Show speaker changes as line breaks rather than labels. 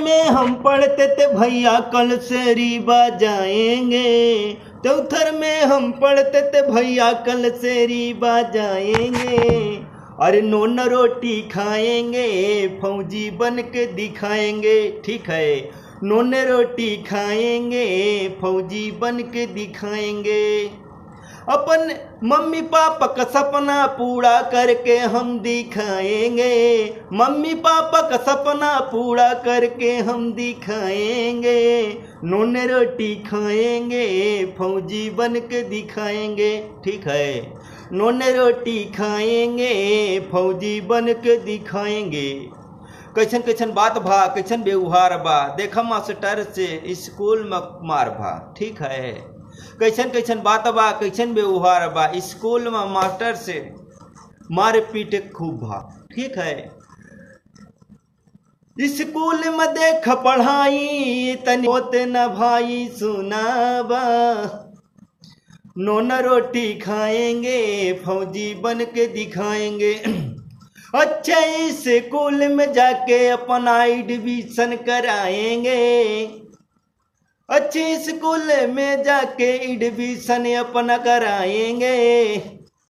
में हम पढ़ते थे भैया कल से रीबा जाएंगे, चौथर में हम पढ़ते थे भैया कल से रीबा जाएंगे। अरे नोन रोटी खाएंगे फौजी बन के दिखाएंगे, ठीक है, नोन रोटी खाएंगे फौजी बन के दिखाएंगे। अपन मम्मी पापा का सपना पूरा करके हम दिखाएंगे, मम्मी पापा का सपना पूरा करके हम दिखाएंगे। नून रोटी खाएंगे फौजी बन के दिखाएंगे, ठीक है, नून रोटी खाएंगे फौजी बन के दिखाएंगे। कैसन कैसन बात भा, कैसन व्यवहार बा, देखा मास्टर से स्कूल में मार भा, ठीक है, कैसन कैसन बात बा, कैसन व्यवहार बा, स्कूल में मास्टर से मार पीट खूब भा, ठीक है। स्कूल में देख पढ़ाई तनी होते न भाई सुनाबा, नोन रोटी खाएंगे फौजी बन के दिखाएंगे। अच्छा स्कूल में जाके अपना एडमिशन कराएंगे, अच्छे स्कूल में जाके एडमिशन अपना कराएंगे।